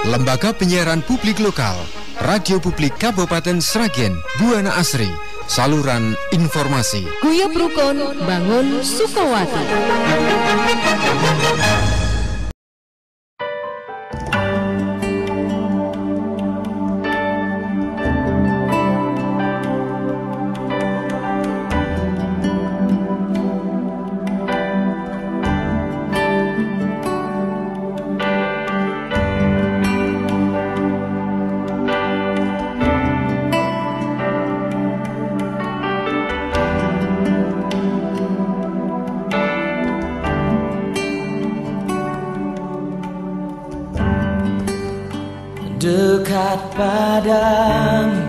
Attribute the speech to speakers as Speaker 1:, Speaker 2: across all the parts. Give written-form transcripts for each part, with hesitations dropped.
Speaker 1: Lembaga Penyiaran Publik Lokal, Radio Publik Kabupaten Sragen, Buana Asri, saluran informasi.
Speaker 2: Guyub Rukun Bangun Sukawati.
Speaker 3: Dekat padamu,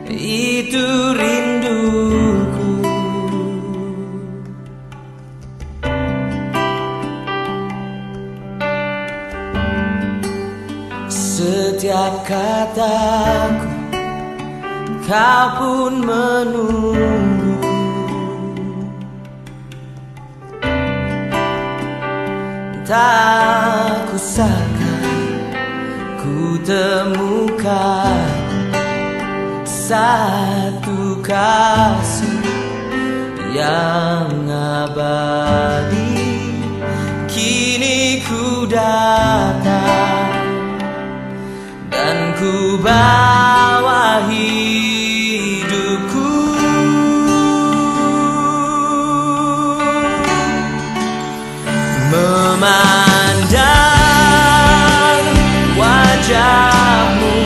Speaker 3: itu rinduku. Setiap kataku, kau pun menunggu. Tak kusangka ku temukan satu kasih yang abadi. Kini ku datang dan ku bawa hidupku. Memandang wajahmu,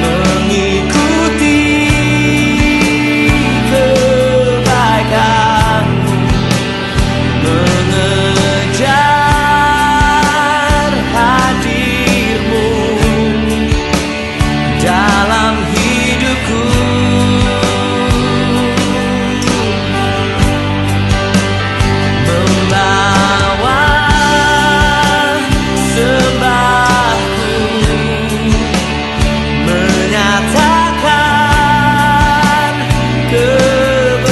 Speaker 3: mengikuti kebaikanmu, mengejar hadirmu dalam hidupku. Membawa sembahku, menyatakan kebesaranmu,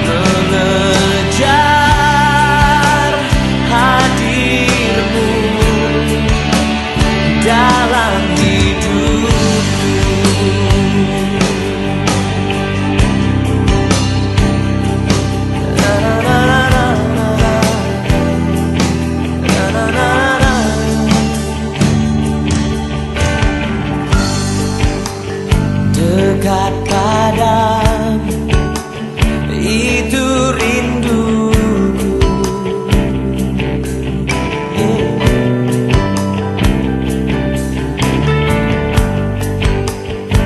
Speaker 3: mengejar hadirmu dalam hidupku. Dekat padamu, itu rinduku.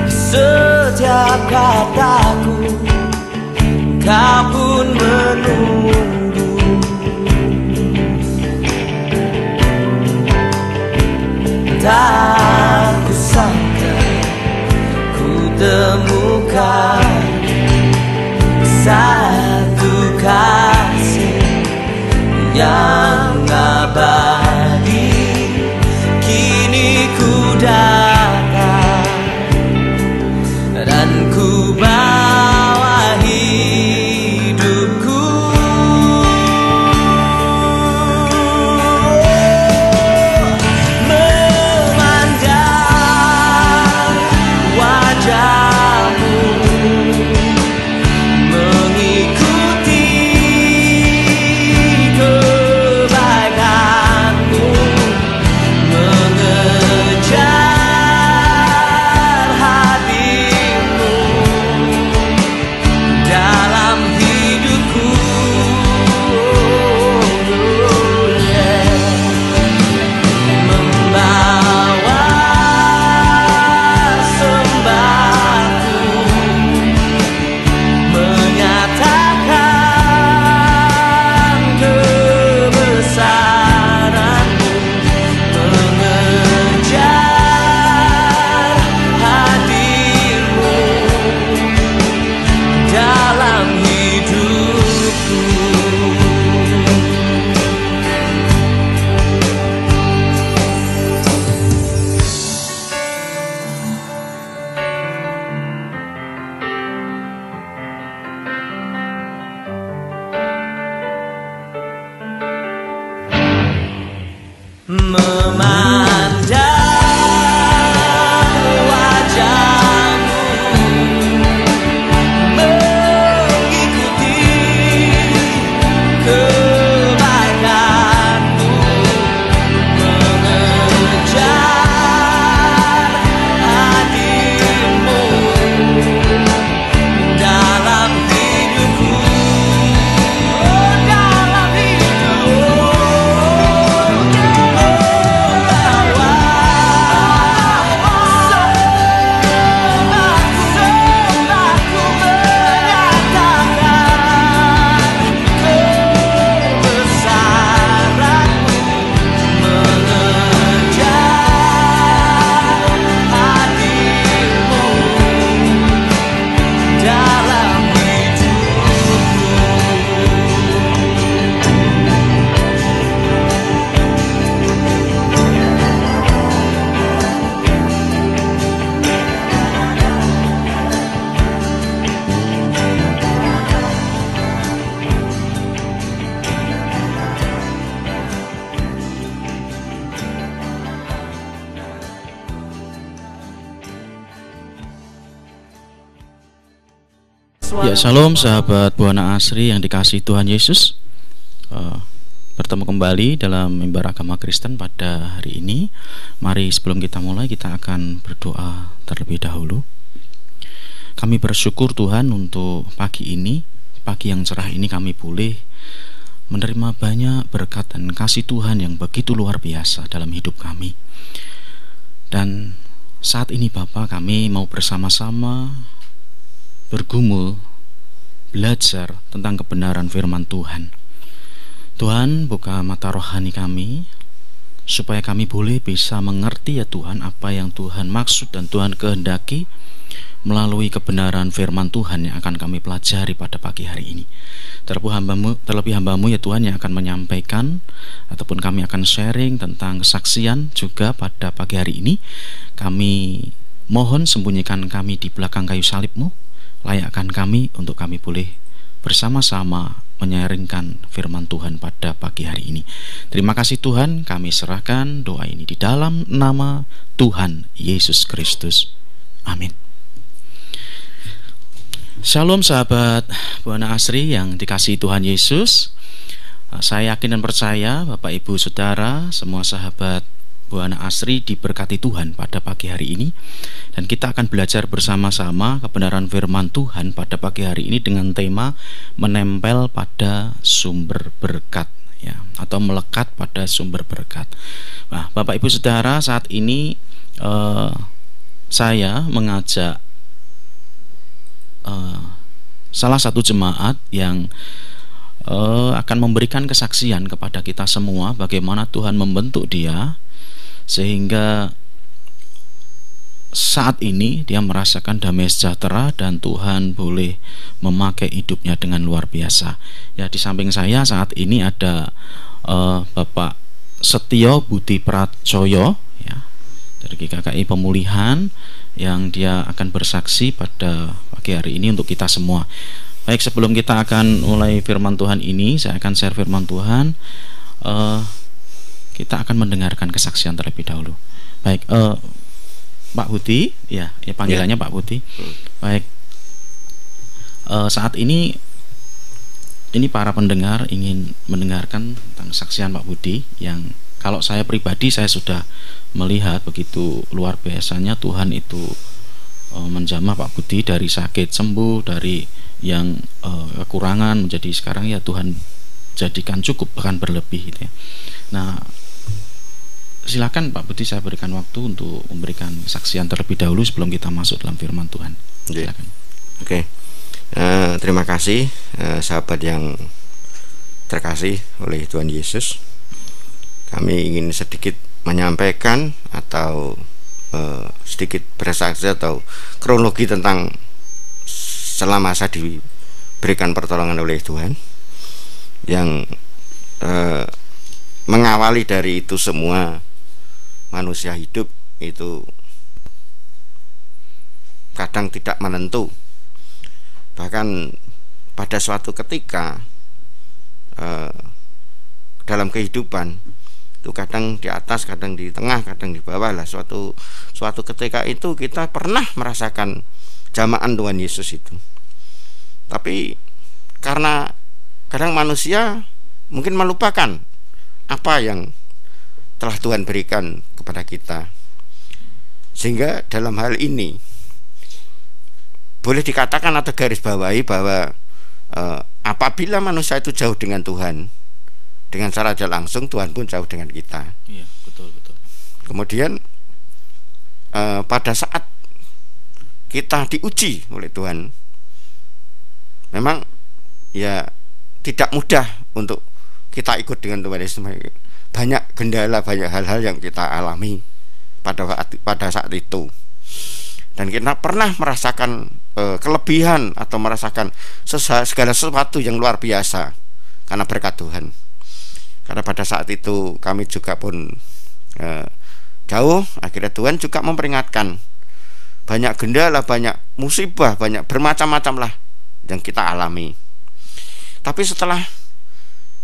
Speaker 3: Setiap kataku, kau pun menunggu. Tak kusangka ku temukan satu kasih yang abadi. Kini ku datang dan ku bawa hidupku. Memandang wajahmu, mengikuti
Speaker 4: Ya, shalom sahabat Buana Asri yang dikasihi Tuhan Yesus. Bertemu kembali dalam mimbar agama Kristen pada hari ini. Mari sebelum kita mulai, kita akan berdoa terlebih dahulu. Kami bersyukur Tuhan untuk pagi ini, pagi yang cerah ini kami boleh menerima banyak berkat dan kasih Tuhan yang begitu luar biasa dalam hidup kami. Dan saat ini Bapa, kami mau bersama-sama bergumul, belajar tentang kebenaran firman Tuhan. Tuhan, buka mata rohani kami supaya kami boleh bisa mengerti ya Tuhan apa yang Tuhan maksud dan Tuhan kehendaki melalui kebenaran firman Tuhan yang akan kami pelajari pada pagi hari ini. Terlebih hambamu ya Tuhan yang akan menyampaikan ataupun kami akan sharing tentang kesaksian juga pada pagi hari ini. Kami mohon sembunyikan kami di belakang kayu salib-Mu, layakkan kami untuk kami boleh bersama-sama menyaringkan firman Tuhan pada pagi hari ini. Terima kasih Tuhan, kami serahkan doa ini di dalam nama Tuhan Yesus Kristus. Amin. Shalom sahabat Buana Asri yang dikasihi Tuhan Yesus. Saya yakin dan percaya Bapak Ibu Saudara, semua sahabat Buana Asri diberkati Tuhan pada pagi hari ini. Dan kita akan belajar bersama-sama kebenaran firman Tuhan pada pagi hari ini dengan tema menempel pada sumber berkat, ya, atau melekat pada sumber berkat. Nah, Bapak Ibu Saudara, saat ini saya mengajak salah satu jemaat yang akan memberikan kesaksian kepada kita semua bagaimana Tuhan membentuk dia sehingga saat ini dia merasakan damai sejahtera dan Tuhan boleh memakai hidupnya dengan luar biasa. Ya, di samping saya saat ini ada Bapak Setio Budi Pracoyo, ya, dari GKKI Pemulihan, yang dia akan bersaksi pada pagi hari ini untuk kita semua. Baik, sebelum kita akan mulai firman Tuhan ini, saya akan share firman Tuhan. Kita akan mendengarkan kesaksian terlebih dahulu. Baik, Pak Budi, ya panggilannya Pak Budi. Baik, saat ini para pendengar ingin mendengarkan tentang kesaksian Pak Budi yang kalau saya pribadi saya sudah melihat begitu luar biasanya Tuhan itu menjamah Pak Budi dari sakit sembuh, dari yang kekurangan menjadi sekarang ya Tuhan jadikan cukup bahkan berlebih gitu ya. Nah, silakan Pak Budi, saya berikan waktu untuk memberikan kesaksian terlebih dahulu sebelum kita masuk dalam firman Tuhan. Silakan.
Speaker 5: Oke. Terima kasih sahabat yang terkasih oleh Tuhan Yesus. Kami ingin sedikit menyampaikan atau sedikit bersaksi atau kronologi tentang selama saya diberikan pertolongan oleh Tuhan yang mengawali dari itu semua. Manusia hidup itu kadang tidak menentu. Bahkan pada suatu ketika dalam kehidupan itu kadang di atas, kadang di tengah, kadang di bawah lah. Suatu ketika itu kita pernah merasakan jamaan Tuhan Yesus itu. Tapi karena kadang manusia mungkin melupakan apa yang telah Tuhan berikan kepada kita, sehingga dalam hal ini boleh dikatakan atau garis bawahi bahwa apabila manusia itu jauh dengan Tuhan, dengan secara tidak langsung Tuhan pun jauh dengan kita.
Speaker 4: Iya, betul.
Speaker 5: Kemudian pada saat kita diuji oleh Tuhan, memang ya tidak mudah untuk kita ikut dengan Tuhan Yesus. Banyak kendala, banyak hal-hal yang kita alami pada saat itu, dan kita pernah merasakan kelebihan atau merasakan segala sesuatu yang luar biasa karena berkat Tuhan. Karena pada saat itu kami juga pun jauh, akhirnya Tuhan juga memperingatkan banyak kendala, banyak musibah, banyak bermacam-macam lah yang kita alami. Tapi setelah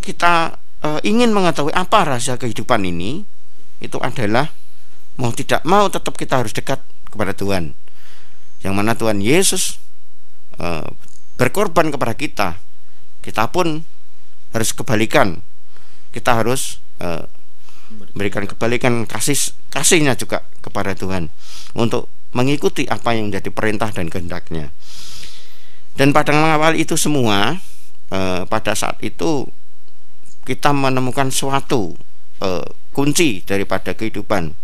Speaker 5: kita ingin mengetahui apa rahasia kehidupan ini, itu adalah mau tidak mau tetap kita harus dekat kepada Tuhan, yang mana Tuhan Yesus berkorban kepada kita, kita pun harus kebalikan. Kita harus memberikan kebalikan kasihnya juga kepada Tuhan untuk mengikuti apa yang menjadi perintah dan kehendak-Nya. Dan pada mengawali itu semua, pada saat itu kita menemukan suatu kunci daripada kehidupan.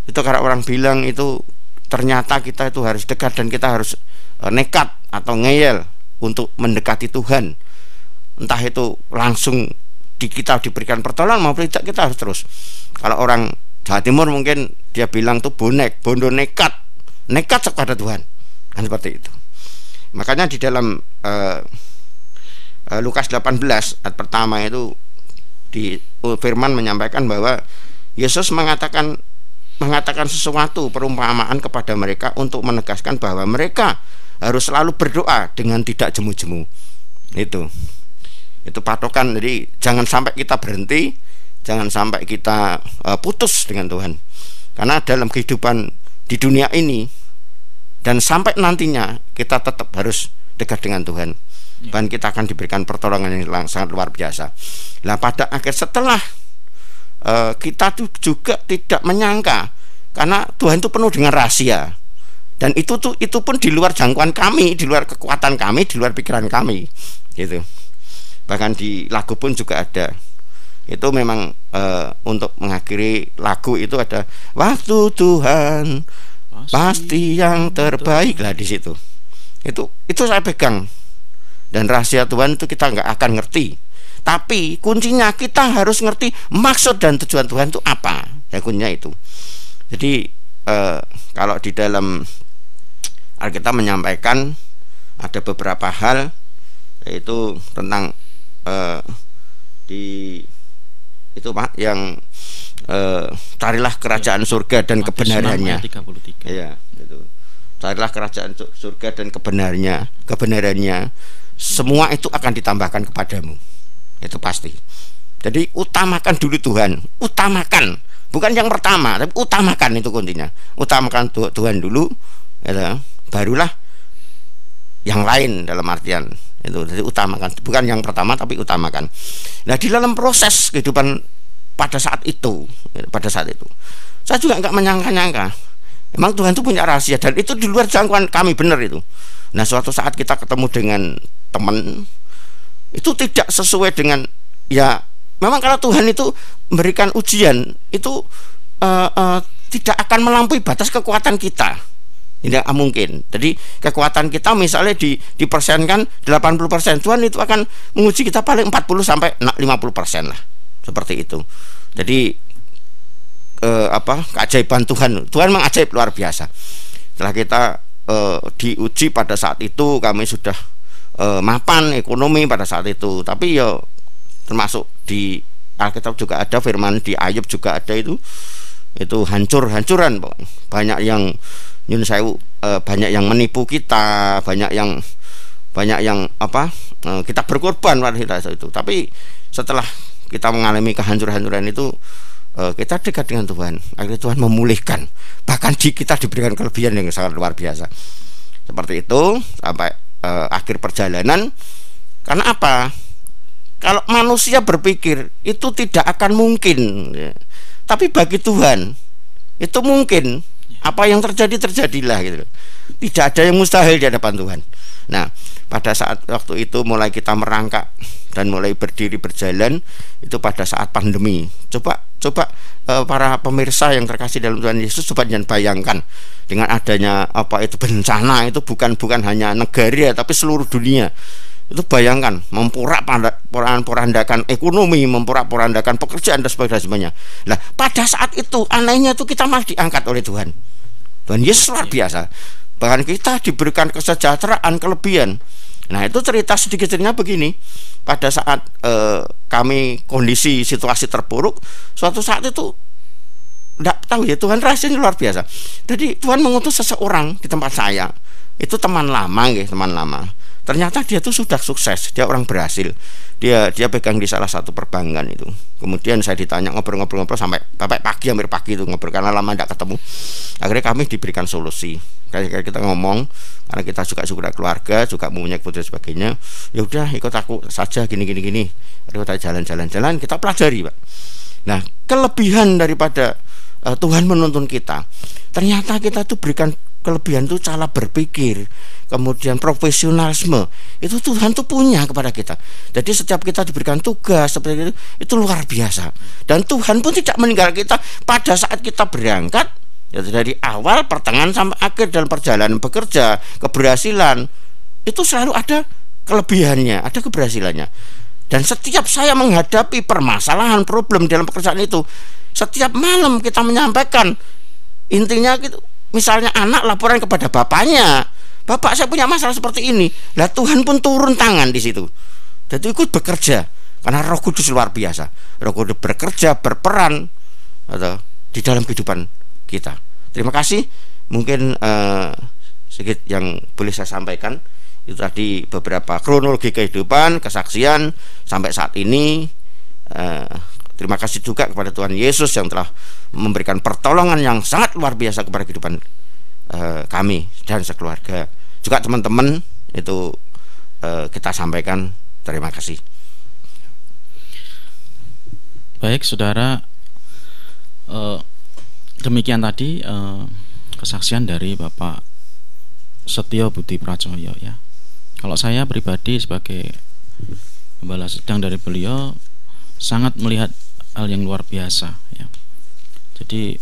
Speaker 5: Itu karena orang bilang itu ternyata kita itu harus dekat dan kita harus nekat atau ngeyel untuk mendekati Tuhan. Entah itu langsung kita diberikan pertolongan maupun tidak, kita harus terus. Kalau orang Jawa Timur mungkin dia bilang tuh bondo nekat kepada Tuhan, kan seperti itu. Makanya di dalam Lukas 18 ayat pertama itu di firman menyampaikan bahwa Yesus mengatakan sesuatu perumpamaan kepada mereka untuk menegaskan bahwa mereka harus selalu berdoa dengan tidak jemu-jemu. Itu patokan. Jadi jangan sampai kita berhenti, jangan sampai kita putus dengan Tuhan. Karena dalam kehidupan di dunia ini dan sampai nantinya kita tetap harus dekat dengan Tuhan. Dan kita akan diberikan pertolongan yang sangat luar biasa. Nah, pada akhir setelah kita tuh juga tidak menyangka, karena Tuhan itu penuh dengan rahasia. Dan itu pun di luar jangkauan kami, di luar kekuatan kami, di luar pikiran kami, gitu. Bahkan di lagu pun juga ada. Itu memang untuk mengakhiri lagu itu ada waktu Tuhan pasti yang terbaik lah di situ. Itu saya pegang. Dan rahasia Tuhan itu kita nggak akan ngerti. Tapi kuncinya kita harus ngerti maksud dan tujuan Tuhan itu apa. Ya, kuncinya itu. Jadi kalau di dalam Alkitab menyampaikan ada beberapa hal, yaitu tentang itu Pak yang carilah kerajaan surga dan kebenarannya. Ya, itu. Carilah kerajaan surga dan kebenarannya. Semua itu akan ditambahkan kepadamu. Itu pasti. Jadi utamakan dulu Tuhan, utamakan. Bukan yang pertama, tapi utamakan, itu kuncinya. Utamakan Tuhan dulu, ya, barulah yang lain, dalam artian itu. Jadi utamakan, bukan yang pertama tapi utamakan. Nah, di dalam proses kehidupan pada saat itu saya juga nggak menyangka-nyangka. Emang Tuhan itu punya rahasia dan itu di luar jangkauan kami, benar itu. Nah, suatu saat kita ketemu dengan teman, itu tidak sesuai dengan, ya memang kalau Tuhan itu memberikan ujian itu tidak akan melampaui batas kekuatan kita. Tidak mungkin. Jadi kekuatan kita misalnya dipersenkan 80%, Tuhan itu akan menguji kita paling 40 sampai 50% lah. Seperti itu. Jadi keajaiban Tuhan memang ajaib luar biasa. Setelah kita diuji pada saat itu, kami sudah mapan ekonomi pada saat itu. Tapi ya termasuk di Alkitab juga ada firman, di Ayub juga ada itu hancur-hancuran. Banyak yang nyun sewu, banyak yang menipu kita, banyak yang kita berkorban pada saat itu. Tapi setelah kita mengalami kehancuran itu, kita dekat dengan Tuhan. Akhirnya Tuhan memulihkan. Bahkan kita diberikan kelebihan yang sangat luar biasa. Seperti itu sampai akhir perjalanan. Karena apa? Kalau manusia berpikir itu tidak akan mungkin, ya. Tapi bagi Tuhan itu mungkin. Apa yang terjadilah gitu. Tidak ada yang mustahil di hadapan Tuhan. Nah, pada saat waktu itu mulai kita merangkak dan mulai berdiri berjalan, itu pada saat pandemi. Coba para pemirsa yang terkasih dalam Tuhan Yesus, coba jangan bayangkan dengan adanya bencana itu bukan hanya negara tapi seluruh dunia. Itu bayangkan memporak-porandakan ekonomi, memporak-porandakan pekerjaan dan sebagainya. Nah, pada saat itu anehnya itu kita malah diangkat oleh Tuhan. Tuhan Yesus luar biasa. Bahkan kita diberikan kesejahteraan, kelebihan. Nah, itu sedikit-cerita begini. Pada saat kami kondisi situasi terpuruk, suatu saat itu tidak tahu ya, Tuhan rahasianya luar biasa. Jadi Tuhan mengutus seseorang di tempat saya. Itu teman lama. Ternyata dia tuh sudah sukses, dia orang berhasil. Dia pegang di salah satu perbankan itu. Kemudian saya ditanya, ngobrol sampai pagi, hampir pagi itu ngobrol karena lama tidak ketemu. Akhirnya kami diberikan solusi. Kayak kita ngomong, karena kita juga keluarga, juga mempunyai keputusan sebagainya. Ya udah, ikut aku saja gini. Kita jalan-jalan, kita pelajari, Pak. Nah, kelebihan daripada Tuhan menuntun kita, ternyata kita tuh berikan kelebihan itu cara berpikir, kemudian profesionalisme, itu Tuhan tuh punya kepada kita. Jadi setiap kita diberikan tugas seperti itu luar biasa. Dan Tuhan pun tidak meninggal kita pada saat kita berangkat, ya, dari awal, pertengahan sampai akhir dalam perjalanan bekerja, keberhasilan itu selalu ada kelebihannya, ada keberhasilannya. Dan setiap saya menghadapi permasalahan, problem dalam pekerjaan itu, setiap malam kita menyampaikan, intinya gitu. Misalnya anak laporan kepada bapaknya, "Bapak, saya punya masalah seperti ini." Lah Tuhan pun turun tangan di situ. Jadi ikut bekerja karena Roh Kudus luar biasa. Roh Kudus bekerja, berperan atau di dalam kehidupan kita. Terima kasih. Mungkin sedikit yang boleh saya sampaikan. Itu tadi beberapa kronologi kehidupan, kesaksian sampai saat ini. Terima kasih juga kepada Tuhan Yesus yang telah memberikan pertolongan yang sangat luar biasa kepada kehidupan kami dan sekeluarga. Juga teman-teman itu kita sampaikan terima kasih.
Speaker 4: Baik saudara, demikian tadi kesaksian dari Bapak Setio Budi Prajoyo ya. Kalau saya pribadi sebagai gembala sedang dari beliau sangat melihat hal yang luar biasa ya. Jadi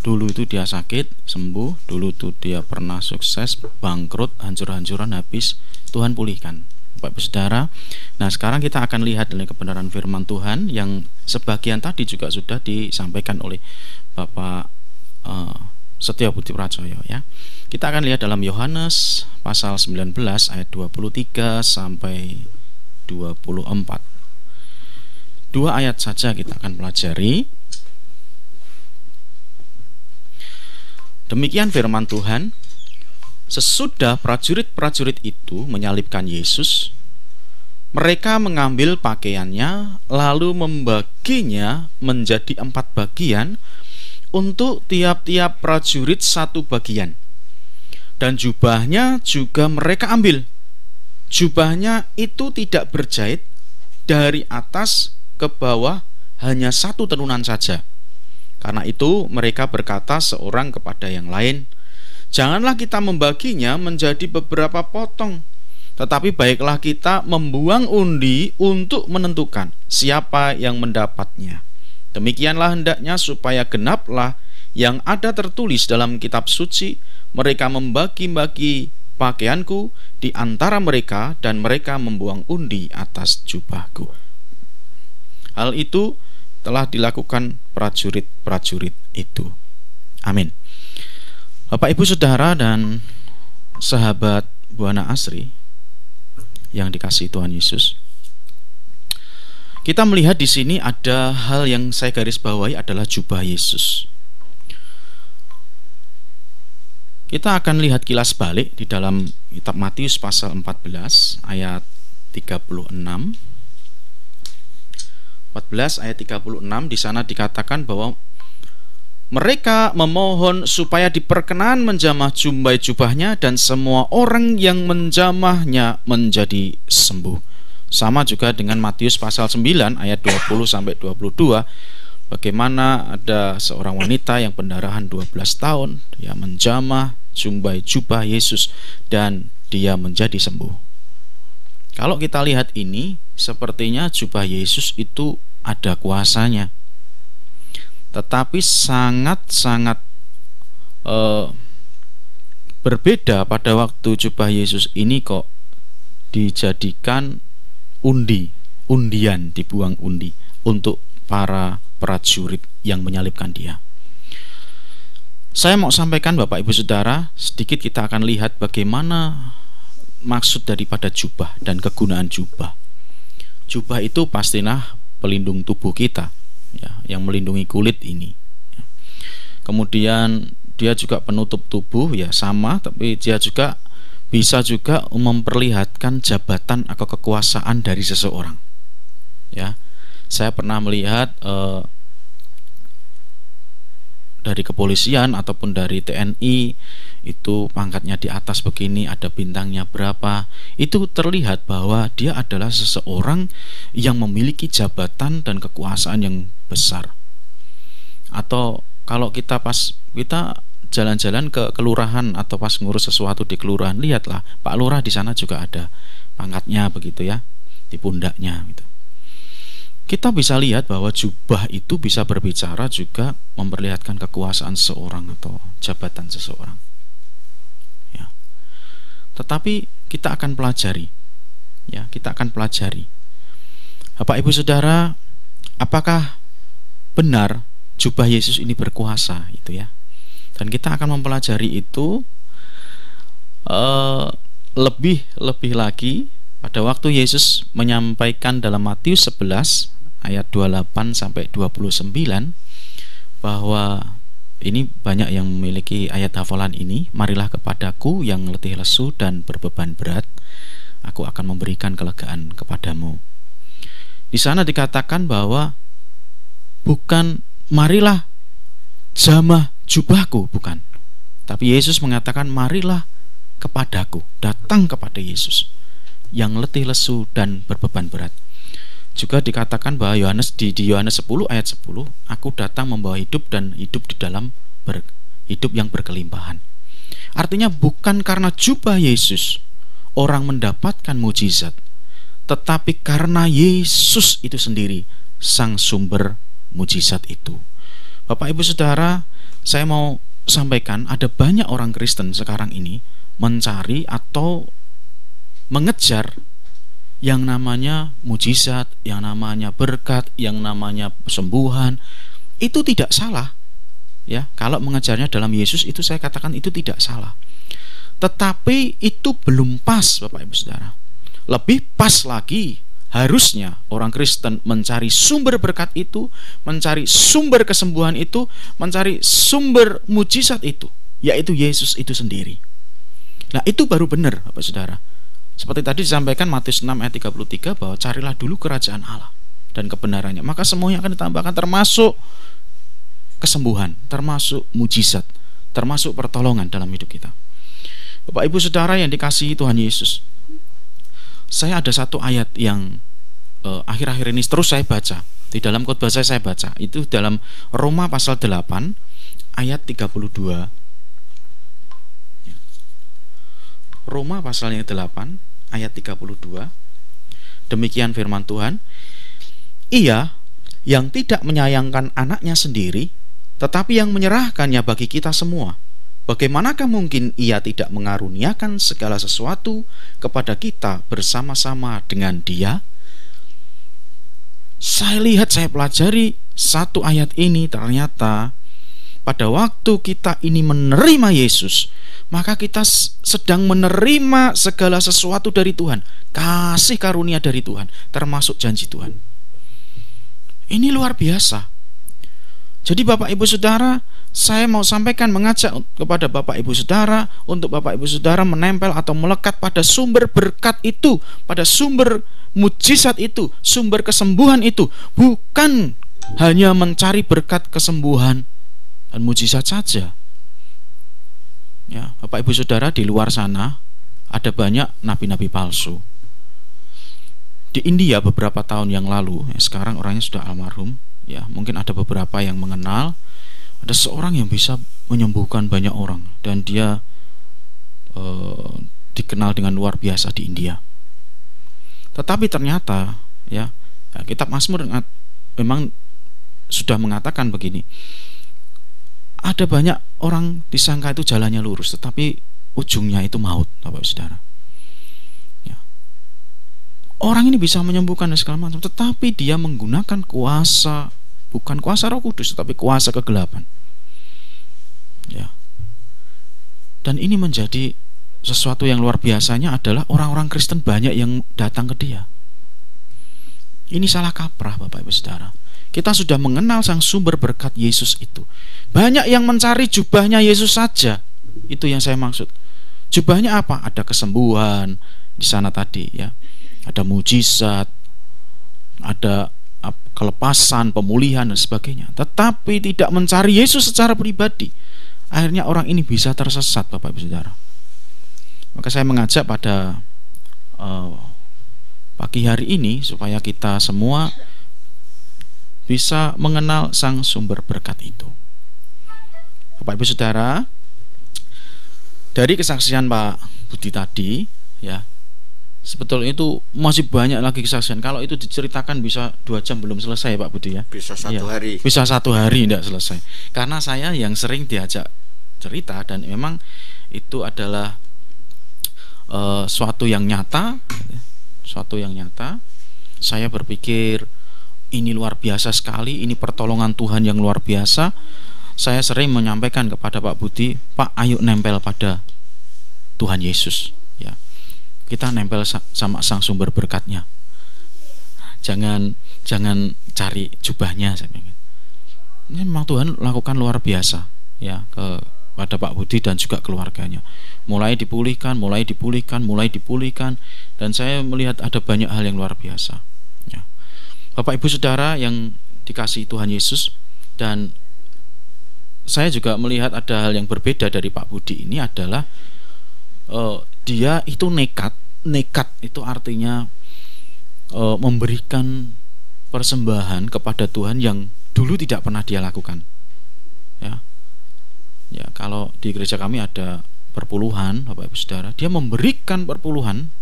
Speaker 4: dulu itu dia sakit, sembuh, dulu itu dia pernah sukses, bangkrut, hancur-hancuran, habis, Tuhan pulihkan Bapak Ibu Saudara. Nah sekarang kita akan lihat dari kebenaran firman Tuhan yang sebagian tadi juga sudah disampaikan oleh Bapak Setio Budi Prajoyo ya. Kita akan lihat dalam Yohanes pasal 19 ayat 23 sampai 24. Dua ayat saja kita akan pelajari. Demikian firman Tuhan. Sesudah prajurit-prajurit itu menyalibkan Yesus, mereka mengambil pakaiannya lalu membaginya menjadi 4 bagian, untuk tiap-tiap prajurit 1 bagian. Dan jubahnya juga mereka ambil. Jubahnya itu tidak berjahit, dari atas ke bawah hanya 1 tenunan saja. Karena itu mereka berkata seorang kepada yang lain, "Janganlah kita membaginya menjadi beberapa potong, tetapi baiklah kita membuang undi untuk menentukan siapa yang mendapatnya. Demikianlah hendaknya supaya genaplah yang ada tertulis dalam kitab suci, mereka membagi-bagi pakaianku di antara mereka, dan mereka membuang undi atas jubahku." Hal itu telah dilakukan prajurit-prajurit itu. Amin. Bapak Ibu Saudara dan sahabat Buana Asri yang dikasihi Tuhan Yesus, kita melihat di sini ada hal yang saya garis bawahi adalah jubah Yesus. Kita akan lihat kilas balik di dalam kitab Matius pasal 14 ayat 36. 14 ayat 36 di sana dikatakan bahwa mereka memohon supaya diperkenan menjamah jubahnya, dan semua orang yang menjamahnya menjadi sembuh. Sama juga dengan Matius pasal 9 ayat 20 sampai 22. Bagaimana ada seorang wanita yang pendarahan 12 tahun, dia menjamah jubah Yesus dan dia menjadi sembuh. Kalau kita lihat ini, sepertinya jubah Yesus itu ada kuasanya, tetapi sangat-sangat berbeda pada waktu jubah Yesus ini kok dijadikan undian, dibuang undi untuk para prajurit yang menyalibkan dia. Saya mau sampaikan Bapak Ibu Saudara, sedikit kita akan lihat bagaimana maksud daripada jubah dan kegunaan jubah. Jubah itu pastilah pelindung tubuh kita ya, yang melindungi kulit ini. Kemudian dia juga penutup tubuh ya, sama, tapi dia juga bisa juga memperlihatkan jabatan atau kekuasaan dari seseorang. Ya, saya pernah melihat dari kepolisian ataupun dari TNI itu pangkatnya di atas begini, ada bintangnya berapa, itu terlihat bahwa dia adalah seseorang yang memiliki jabatan dan kekuasaan yang besar. Atau kalau kita jalan-jalan ke kelurahan atau pas ngurus sesuatu di kelurahan, lihatlah Pak Lurah di sana juga ada pangkatnya begitu ya, di pundaknya gitu. Kita bisa lihat bahwa jubah itu bisa berbicara juga memperlihatkan kekuasaan seseorang atau jabatan seseorang. Ya. Tetapi kita akan pelajari, ya, kita akan pelajari. Bapak Ibu Saudara, apakah benar jubah Yesus ini berkuasa itu ya? Dan kita akan mempelajari itu lebih lagi pada waktu Yesus menyampaikan dalam Matius 11 ayat 28 sampai 29, bahwa ini banyak yang memiliki ayat hafalan ini. Marilah kepadaku yang letih lesu dan berbeban berat, aku akan memberikan kelegaan kepadamu. Di sana dikatakan bahwa bukan marilah jamah jubahku, bukan. Tapi Yesus mengatakan marilah kepadaku, datang kepada Yesus yang letih lesu dan berbeban berat. Juga dikatakan bahwa di Yohanes 10 ayat 10, aku datang membawa hidup dan hidup di dalam hidup yang berkelimpahan. Artinya bukan karena jubah Yesus orang mendapatkan mujizat, tetapi karena Yesus itu sendiri sang sumber mujizat itu. Bapak Ibu Saudara, saya mau sampaikan ada banyak orang Kristen sekarang ini mencari atau mengejar yang namanya mujizat, yang namanya berkat, yang namanya kesembuhan. Itu tidak salah, ya. Kalau mengejarnya dalam Yesus itu saya katakan itu tidak salah. Tetapi itu belum pas, Bapak Ibu Saudara. Lebih pas lagi harusnya orang Kristen mencari sumber berkat itu, mencari sumber kesembuhan itu, mencari sumber mujizat itu, yaitu Yesus itu sendiri. Nah, itu baru benar, Bapak Saudara. Seperti tadi disampaikan Matius 6 ayat 33, bahwa carilah dulu kerajaan Allah dan kebenarannya, maka semuanya akan ditambahkan, termasuk kesembuhan, termasuk mujizat, termasuk pertolongan dalam hidup kita. Bapak Ibu Saudara yang dikasihi Tuhan Yesus, saya ada satu ayat yang akhir-akhir ini terus saya baca. Di dalam khotbah saya baca, itu dalam Roma pasal 8 ayat 32. Roma pasalnya 8 ayat 32. Demikian firman Tuhan, Ia yang tidak menyayangkan anaknya sendiri, tetapi yang menyerahkannya bagi kita semua, bagaimanakah mungkin Ia tidak mengaruniakan segala sesuatu kepada kita bersama-sama dengan Dia? Saya lihat, saya pelajari satu ayat ini, ternyata pada waktu kita ini menerima Yesus, maka kita sedang menerima segala sesuatu dari Tuhan, kasih karunia dari Tuhan, termasuk janji Tuhan. Ini luar biasa. Jadi Bapak Ibu Saudara, saya mau sampaikan, mengajak kepada Bapak Ibu Saudara, untuk Bapak Ibu Saudara menempel atau melekat pada sumber berkat itu, pada sumber mujizat itu, sumber kesembuhan itu. Bukan hanya mencari berkat kesembuhan dan mujizat saja. Ya, Bapak Ibu Saudara, di luar sana ada banyak nabi-nabi palsu. Di India beberapa tahun yang lalu, sekarang orangnya sudah almarhum, ya, mungkin ada beberapa yang mengenal, ada seorang yang bisa menyembuhkan banyak orang, dan dia dikenal dengan luar biasa di India. Tetapi ternyata, ya, kitab Mazmur memang sudah mengatakan begini, ada banyak orang disangka itu jalannya lurus, tetapi ujungnya itu maut, Bapak Saudara. Ya. Orang ini bisa menyembuhkan dan segala macam, tetapi dia menggunakan kuasa, bukan kuasa Roh Kudus, tetapi kuasa kegelapan. Ya. Dan ini menjadi sesuatu yang luar biasanya adalah orang-orang Kristen banyak yang datang ke dia. Ini salah kaprah, Bapak Ibu Saudara. Kita sudah mengenal sang sumber berkat Yesus itu. Banyak yang mencari jubahnya Yesus saja. Itu yang saya maksud. Jubahnya apa? Ada kesembuhan di sana tadi ya. Ada mujizat, ada kelepasan, pemulihan dan sebagainya. Tetapi tidak mencari Yesus secara pribadi, akhirnya orang ini bisa tersesat, Bapak Ibu Saudara. Maka saya mengajak pada pagi hari ini supaya kita semua bisa mengenal Sang Sumber Berkat itu. Bapak Ibu Saudara, dari kesaksian Pak Budi tadi ya, sebetulnya itu masih banyak lagi kesaksian. Kalau itu diceritakan bisa 2 jam belum selesai, Pak Budi ya.
Speaker 5: Bisa 1 hari.
Speaker 4: Bisa 1 hari tidak selesai. Karena saya yang sering diajak cerita, dan memang itu adalah suatu yang nyata. Saya berpikir ini luar biasa sekali, ini pertolongan Tuhan yang luar biasa. Saya sering menyampaikan kepada Pak Budi, Pak, ayo nempel pada Tuhan Yesus ya. Kita nempel sama Sang Sumber Berkatnya. Jangan cari jubahnya, saya pikir. Ini memang Tuhan lakukan luar biasa ya kepada Pak Budi dan juga keluarganya. Mulai dipulihkan, dan saya melihat ada banyak hal yang luar biasa ya. Bapak Ibu Saudara yang dikasihi Tuhan Yesus, dan saya juga melihat ada hal yang berbeda dari Pak Budi ini adalah dia itu nekat itu artinya memberikan persembahan kepada Tuhan yang dulu tidak pernah dia lakukan ya. Kalau di gereja kami ada perpuluhan, Bapak Ibu Saudara, dia memberikan perpuluhan,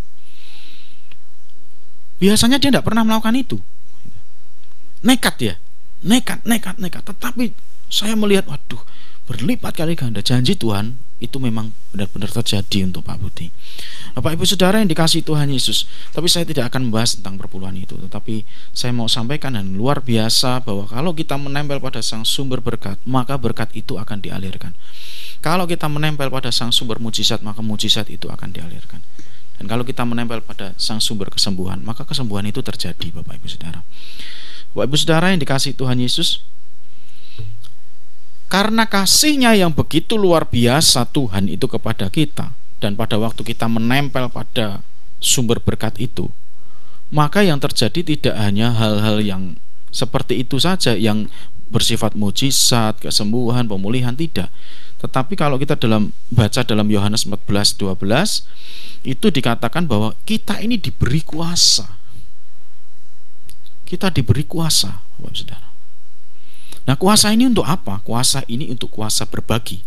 Speaker 4: biasanya dia tidak pernah melakukan itu. Nekat, tetapi saya melihat, waduh, berlipat kali ganda janji Tuhan itu memang benar-benar terjadi untuk Pak Budi. Bapak Ibu Saudara yang dikasihi Tuhan Yesus, tapi saya tidak akan membahas tentang perpuluhan itu, tetapi saya mau sampaikan yang luar biasa bahwa kalau kita menempel pada Sang Sumber Berkat, maka berkat itu akan dialirkan. Kalau kita menempel pada Sang Sumber Mujizat, maka mujizat itu akan dialirkan. Dan kalau kita menempel pada Sang Sumber Kesembuhan, maka kesembuhan itu terjadi, Bapak Ibu Saudara. Bapak Ibu Saudara yang dikasihi Tuhan Yesus, karena kasih-Nya yang begitu luar biasa Tuhan itu kepada kita, dan pada waktu kita menempel pada sumber berkat itu, maka yang terjadi tidak hanya hal-hal yang seperti itu saja yang bersifat mujizat, kesembuhan, pemulihan, tidak. Tetapi kalau kita baca dalam Yohanes 14:12, itu dikatakan bahwa kita ini diberi kuasa. Kita diberi kuasa, Bapak Saudara. Nah, kuasa ini untuk apa? Kuasa ini untuk kuasa berbagi.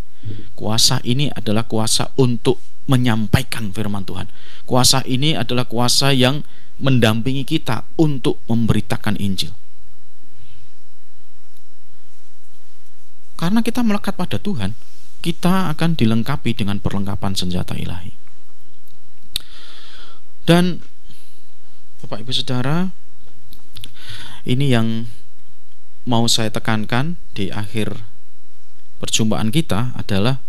Speaker 4: Kuasa ini adalah kuasa untuk menyampaikan firman Tuhan. Kuasa ini adalah kuasa yang mendampingi kita untuk memberitakan Injil. Karena kita melekat pada Tuhan, kita akan dilengkapi dengan perlengkapan senjata ilahi. Dan Bapak Ibu Saudara, ini yang mau saya tekankan di akhir perjumpaan kita adalah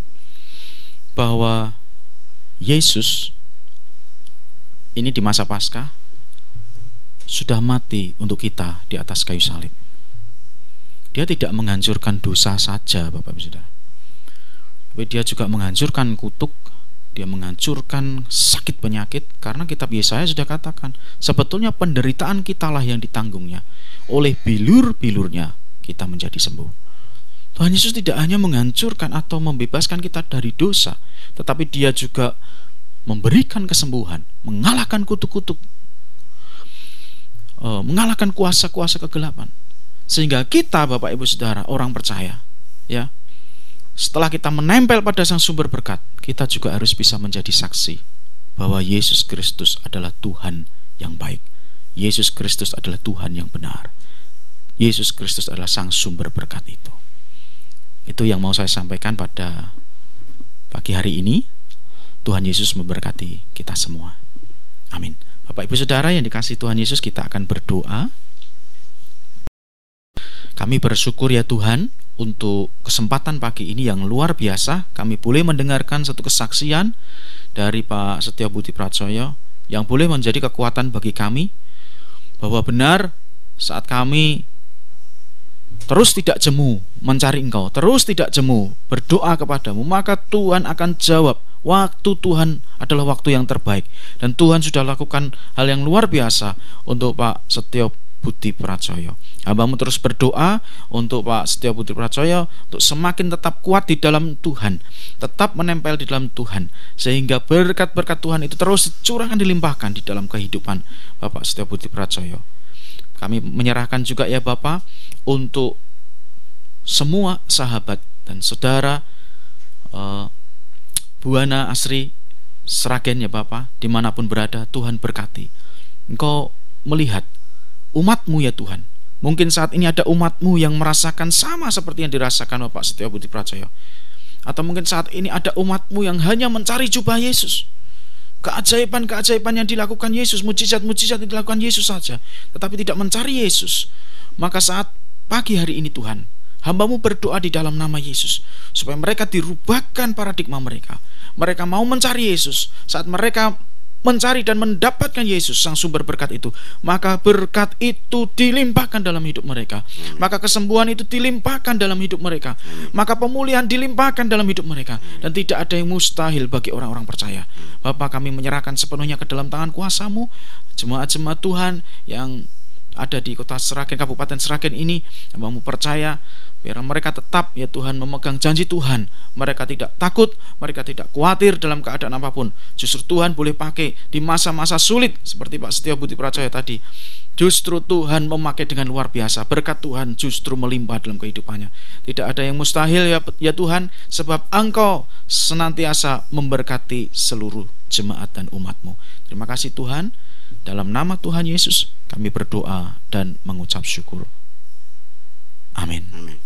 Speaker 4: bahwa Yesus ini di masa Paskah sudah mati untuk kita di atas kayu salib. Dia tidak menghancurkan dosa saja, Bapak Ibu Saudara, tapi dia juga menghancurkan kutuk, dia menghancurkan sakit penyakit. Karena kitab Yesaya sudah katakan, sebetulnya penderitaan kitalah yang ditanggungnya, oleh bilur-bilurnya kita menjadi sembuh. Tuhan Yesus tidak hanya menghancurkan atau membebaskan kita dari dosa, tetapi dia juga memberikan kesembuhan, mengalahkan kutuk-kutuk, mengalahkan kuasa-kuasa kegelapan. Sehingga kita, Bapak Ibu Saudara, orang percaya ya, setelah kita menempel pada Sang Sumber Berkat, kita juga harus bisa menjadi saksi bahwa Yesus Kristus adalah Tuhan yang baik. Yesus Kristus adalah Tuhan yang benar. Yesus Kristus adalah Sang Sumber Berkat itu. Itu yang mau saya sampaikan pada pagi hari ini. Tuhan Yesus memberkati kita semua. Amin. Bapak Ibu Saudara yang dikasihi Tuhan Yesus, kita akan berdoa. Kami bersyukur ya Tuhan untuk kesempatan pagi ini yang luar biasa. Kami boleh mendengarkan satu kesaksian dari Pak Setia Budi Prajoyo yang boleh menjadi kekuatan bagi kami, bahwa benar saat kami terus tidak jemu mencari Engkau, terus tidak jemu berdoa kepadamu, maka Tuhan akan jawab Waktu Tuhan adalah waktu yang terbaik, dan Tuhan sudah lakukan hal yang luar biasa untuk Pak Setio Budi Prajoyo. Hambamu terus berdoa untuk Pak Setio Budi Prajoyo untuk semakin tetap kuat di dalam Tuhan, tetap menempel di dalam Tuhan, sehingga berkat-berkat Tuhan itu terus dicurahkan, dilimpahkan di dalam kehidupan Bapak Setio Budi Prajoyo. Kami menyerahkan juga ya Bapak untuk semua sahabat dan saudara Buana Asri Sragen ya Bapak, dimanapun berada, Tuhan berkati. Engkau melihat umat-Mu ya Tuhan. Mungkin saat ini ada umat-Mu yang merasakan sama seperti yang dirasakan Bapak Setio Budi Prajoyo. Atau mungkin saat ini ada umat-Mu yang hanya mencari jubah Yesus, keajaiban-keajaiban yang dilakukan Yesus, mujizat-mujizat yang dilakukan Yesus saja, tetapi tidak mencari Yesus. Maka saat pagi hari ini Tuhan, hamba-Mu berdoa di dalam nama Yesus, supaya mereka dirubahkan paradigma mereka. Mereka mau mencari Yesus. Saat mereka mencari dan mendapatkan Yesus, sang sumber berkat itu, maka berkat itu dilimpahkan dalam hidup mereka, maka kesembuhan itu dilimpahkan dalam hidup mereka, maka pemulihan dilimpahkan dalam hidup mereka, dan tidak ada yang mustahil bagi orang-orang percaya. Bapa, kami menyerahkan sepenuhnya ke dalam tangan kuasa-Mu jemaat-jemaat Tuhan yang ada di kota Sragen, Kabupaten Sragen ini. Hamba-Mu percaya biar mereka tetap ya Tuhan memegang janji Tuhan. Mereka tidak takut, mereka tidak khawatir dalam keadaan apapun. Justru Tuhan boleh pakai di masa-masa sulit seperti Pak Setio Budi Prajoyo tadi. Justru Tuhan memakai dengan luar biasa. Berkat Tuhan justru melimpah dalam kehidupannya. Tidak ada yang mustahil ya Tuhan, sebab Engkau senantiasa memberkati seluruh jemaat dan umat-Mu. Terima kasih Tuhan. Dalam nama Tuhan Yesus kami berdoa dan mengucap syukur. Amin.
Speaker 5: Amin.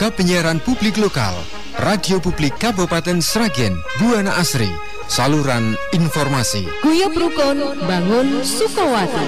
Speaker 1: Lembaga Penyiaran Publik Lokal, Radio Publik Kabupaten Sragen, Buana Asri, saluran informasi.
Speaker 2: Guyub Rukun, bangun Sukawati.